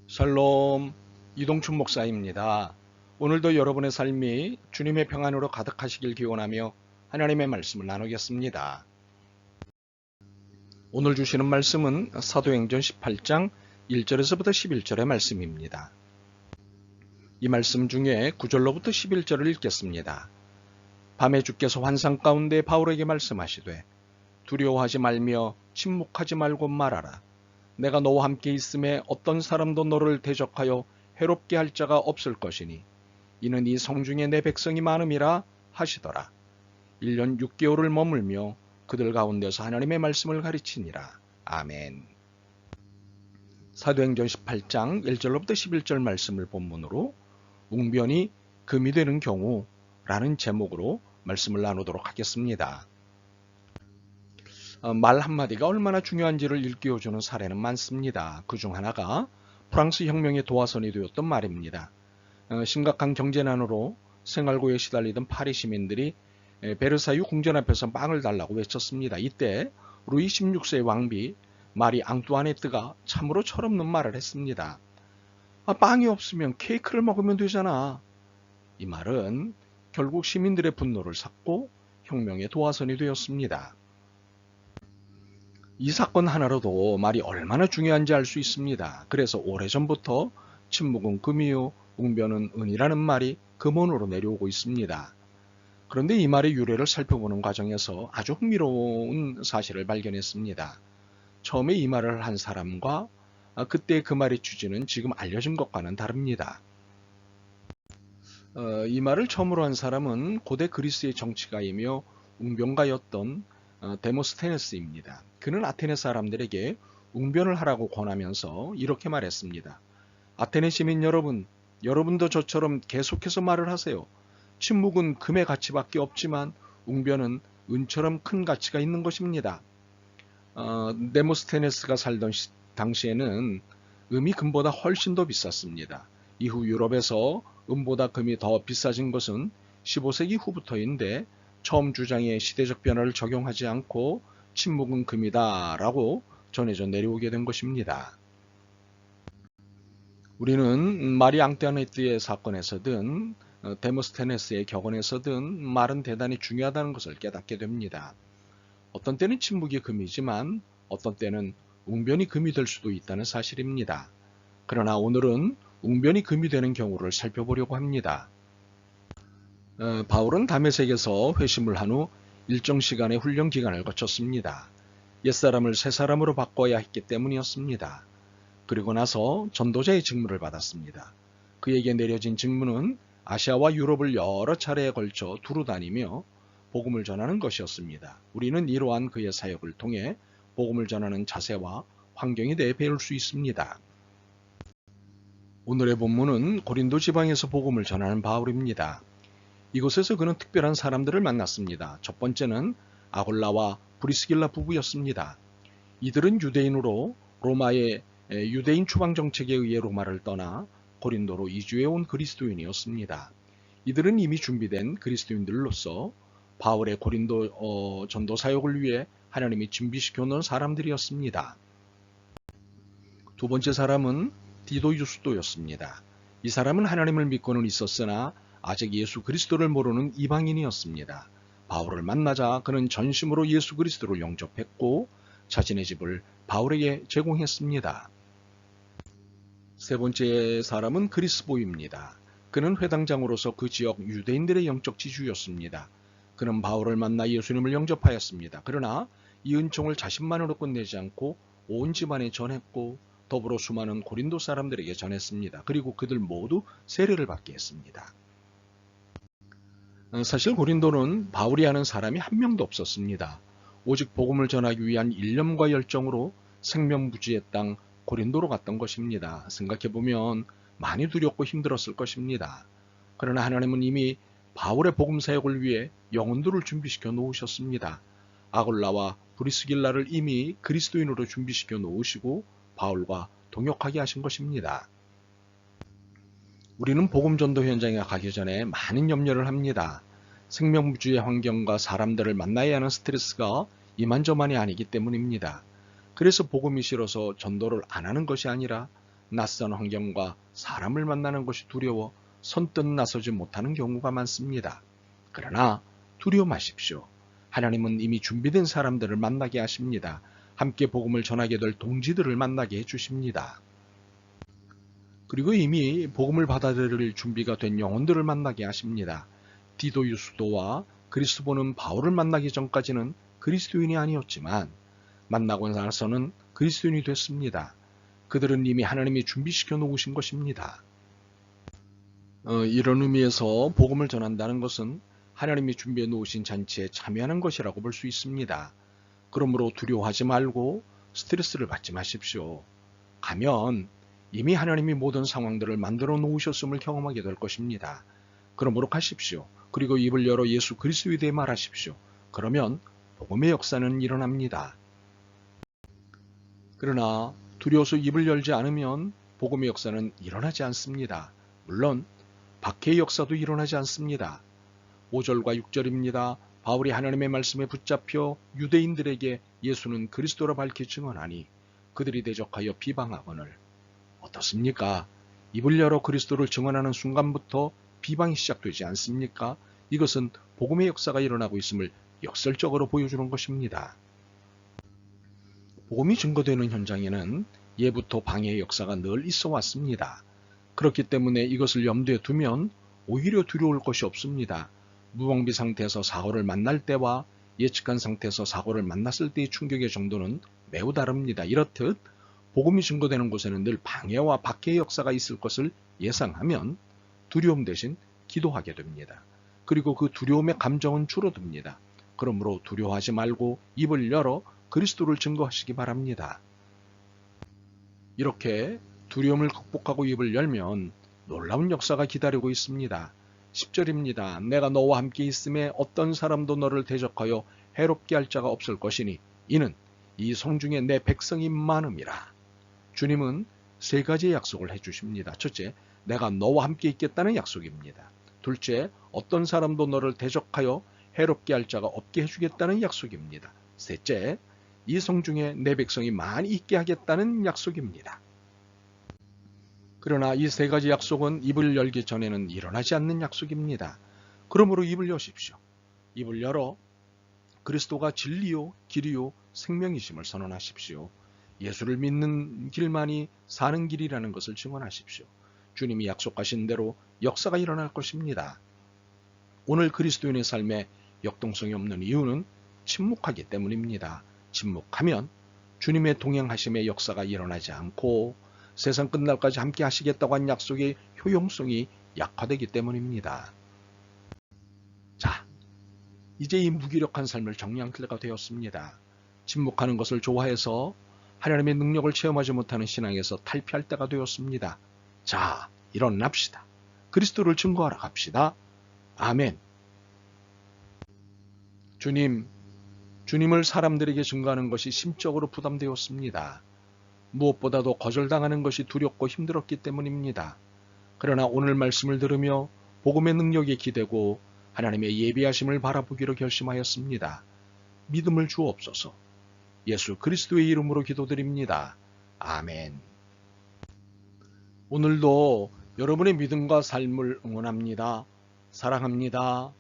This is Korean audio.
샬롬, 이동춘 목사입니다. 오늘도 여러분의 삶이 주님의 평안으로 가득하시길 기원하며 하나님의 말씀을 나누겠습니다. 오늘 주시는 말씀은 사도행전 18장 1절에서부터 11절의 말씀입니다. 이 말씀 중에 9절로부터 11절을 읽겠습니다. 밤에 주께서 환상 가운데 바울에게 말씀하시되 두려워하지 말며 침묵하지 말고 말하라. 내가 너와 함께 있음에 어떤 사람도 너를 대적하여 해롭게 할 자가 없을 것이니 이는 이 성중에 내 백성이 많음이라 하시더라. 1년 6개월을 머물며 그들 가운데서 하나님의 말씀을 가르치니라. 아멘. 사도행전 18장 1절로부터 11절 말씀을 본문으로 웅변이 금이 되는 경우라는 제목으로 말씀을 나누도록 하겠습니다. 말 한마디가 얼마나 중요한지를 일깨워주는 사례는 많습니다. 그중 하나가 프랑스 혁명의 도화선이 되었던 말입니다. 심각한 경제난으로 생활고에 시달리던 파리 시민들이 베르사유 궁전 앞에서 빵을 달라고 외쳤습니다. 이때 루이 16세의 왕비 마리 앙뚜아네트가 참으로 철없는 말을 했습니다. 빵이 없으면 케이크를 먹으면 되잖아. 이 말은 결국 시민들의 분노를 샀고 혁명의 도화선이 되었습니다. 이 사건 하나로도 말이 얼마나 중요한지 알 수 있습니다. 그래서 오래전부터 침묵은 금이요 웅변은 은이라는 말이 금원으로 내려오고 있습니다. 그런데 이 말의 유래를 살펴보는 과정에서 아주 흥미로운 사실을 발견했습니다. 처음에 이 말을 한 사람과 그때 그 말의 취지는 지금 알려진 것과는 다릅니다. 이 말을 처음으로 한 사람은 고대 그리스의 정치가이며 웅변가였던 데모스테네스입니다. 그는 아테네 사람들에게 웅변을 하라고 권하면서 이렇게 말했습니다. 아테네 시민 여러분, 여러분도 저처럼 계속해서 말을 하세요. 침묵은 금의 가치밖에 없지만 웅변은 은처럼 큰 가치가 있는 것입니다. 데모스테네스가 살던 당시에는 금이 금보다 훨씬 더 비쌌습니다. 이후 유럽에서 금보다 금이 더 비싸진 것은 15세기 후부터인데 처음 주장에 시대적 변화를 적용하지 않고 침묵은 금이다 라고 전해져 내려오게 된 것입니다. 우리는 마리 앙뚜아네트의 사건에서든 데모스테네스의 격언에서든 말은 대단히 중요하다는 것을 깨닫게 됩니다. 어떤 때는 침묵이 금이지만 어떤 때는 웅변이 금이 될 수도 있다는 사실입니다. 그러나 오늘은 웅변이 금이 되는 경우를 살펴보려고 합니다. 바울은 다메섹에서 회심을 한 후 일정 시간의 훈련 기간을 거쳤습니다. 옛사람을 새사람으로 바꿔야 했기 때문이었습니다. 그리고 나서 전도자의 직무를 받았습니다. 그에게 내려진 직무는 아시아와 유럽을 여러 차례에 걸쳐 두루 다니며 복음을 전하는 것이었습니다. 우리는 이러한 그의 사역을 통해 복음을 전하는 자세와 환경에 대해 배울 수 있습니다. 오늘의 본문은 고린도 지방에서 복음을 전하는 바울입니다. 이곳에서 그는 특별한 사람들을 만났습니다. 첫 번째는 아골라와 브리스길라 부부였습니다. 이들은 유대인으로 로마의 유대인 추방 정책에 의해 로마를 떠나 고린도로 이주해 온 그리스도인이었습니다. 이들은 이미 준비된 그리스도인들로서 바울의 고린도 전도 사역을 위해 하나님이 준비시켜 놓은 사람들이었습니다. 두 번째 사람은 디도 유스도였습니다. 이 사람은 하나님을 믿고는 있었으나 아직 예수 그리스도를 모르는 이방인이었습니다. 바울을 만나자 그는 전심으로 예수 그리스도를 영접했고 자신의 집을 바울에게 제공했습니다. 세 번째 사람은 그리스보입니다. 그는 회당장으로서 그 지역 유대인들의 영적 지주였습니다. 그는 바울을 만나 예수님을 영접하였습니다. 그러나 이 은총을 자신만으로 끝내지 않고 온 집안에 전했고 더불어 수많은 고린도 사람들에게 전했습니다. 그리고 그들 모두 세례를 받게 했습니다. 사실 고린도는 바울이 아는 사람이 한 명도 없었습니다. 오직 복음을 전하기 위한 일념과 열정으로 생명부지의 땅 고린도로 갔던 것입니다. 생각해보면 많이 두렵고 힘들었을 것입니다. 그러나 하나님은 이미 바울의 복음 사역을 위해 영혼들을 준비시켜 놓으셨습니다. 아골라와 브리스길라를 이미 그리스도인으로 준비시켜 놓으시고 바울과 동역하게 하신 것입니다. 우리는 복음 전도 현장에 가기 전에 많은 염려를 합니다. 생명부주의 환경과 사람들을 만나야 하는 스트레스가 이만저만이 아니기 때문입니다. 그래서 복음이 싫어서 전도를 안 하는 것이 아니라 낯선 환경과 사람을 만나는 것이 두려워 선뜻 나서지 못하는 경우가 많습니다. 그러나 두려워 마십시오. 하나님은 이미 준비된 사람들을 만나게 하십니다. 함께 복음을 전하게 될 동지들을 만나게 해주십니다. 그리고 이미 복음을 받아들일 준비가 된 영혼들을 만나게 하십니다. 디도 유스도와 그리스도는 바울을 만나기 전까지는 그리스도인이 아니었지만 만나고 나서는 그리스도인이 됐습니다. 그들은 이미 하나님이 준비시켜 놓으신 것입니다. 이런 의미에서 복음을 전한다는 것은 하나님이 준비해 놓으신 잔치에 참여하는 것이라고 볼 수 있습니다. 그러므로 두려워하지 말고 스트레스를 받지 마십시오. 가면 이미 하나님이 모든 상황들을 만들어 놓으셨음을 경험하게 될 것입니다. 그러므로 가십시오. 그리고 입을 열어 예수 그리스도에 대해 말하십시오. 그러면 복음의 역사는 일어납니다. 그러나 두려워서 입을 열지 않으면 복음의 역사는 일어나지 않습니다. 물론 박해의 역사도 일어나지 않습니다. 5절과 6절입니다. 바울이 하나님의 말씀에 붙잡혀 유대인들에게 예수는 그리스도라 밝히 증언하니 그들이 대적하여 비방하거늘. 어떻습니까? 입을 열어 그리스도를 증언하는 순간부터 비방이 시작되지 않습니까? 이것은 복음의 역사가 일어나고 있음을 역설적으로 보여주는 것입니다. 복음이 증거되는 현장에는 예부터 방해의 역사가 늘 있어 왔습니다. 그렇기 때문에 이것을 염두에 두면 오히려 두려울 것이 없습니다. 무방비 상태에서 사고를 만날 때와 예측한 상태에서 사고를 만났을 때의 충격의 정도는 매우 다릅니다. 이렇듯 복음이 증거되는 곳에는 늘 방해와 박해의 역사가 있을 것을 예상하면 두려움 대신 기도하게 됩니다. 그리고 그 두려움의 감정은 줄어듭니다. 그러므로 두려워하지 말고 입을 열어 그리스도를 증거하시기 바랍니다. 이렇게 두려움을 극복하고 입을 열면 놀라운 역사가 기다리고 있습니다. 10절입니다. 내가 너와 함께 있음에 어떤 사람도 너를 대적하여 해롭게 할 자가 없을 것이니 이는 이 성중에 내 백성이 많음이라. 주님은 세 가지의 약속을 해주십니다. 첫째, 내가 너와 함께 있겠다는 약속입니다. 둘째, 어떤 사람도 너를 대적하여 해롭게 할 자가 없게 해주겠다는 약속입니다. 셋째, 이 성중에 내 백성이 많이 있게 하겠다는 약속입니다. 그러나 이 세 가지 약속은 입을 열기 전에는 일어나지 않는 약속입니다. 그러므로 입을 여십시오. 입을 열어 그리스도가 진리요, 길이요, 생명이심을 선언하십시오. 예수를 믿는 길만이 사는 길이라는 것을 증언하십시오. 주님이 약속하신 대로 역사가 일어날 것입니다. 오늘 그리스도인의 삶에 역동성이 없는 이유는 침묵하기 때문입니다. 침묵하면 주님의 동행하심의 역사가 일어나지 않고 세상 끝날까지 함께 하시겠다고 한 약속의 효용성이 약화되기 때문입니다. 자, 이제 이 무기력한 삶을 정리할 때가 되었습니다. 침묵하는 것을 좋아해서 하나님의 능력을 체험하지 못하는 신앙에서 탈피할 때가 되었습니다. 자, 일어납시다. 그리스도를 증거하러 갑시다. 아멘. 주님을 사람들에게 증거하는 것이 심적으로 부담되었습니다. 무엇보다도 거절당하는 것이 두렵고 힘들었기 때문입니다. 그러나 오늘 말씀을 들으며 복음의 능력에 기대고 하나님의 예비하심을 바라보기로 결심하였습니다. 믿음을 주옵소서. 예수 그리스도의 이름으로 기도드립니다. 아멘. 오늘도 여러분의 믿음과 삶을 응원합니다. 사랑합니다.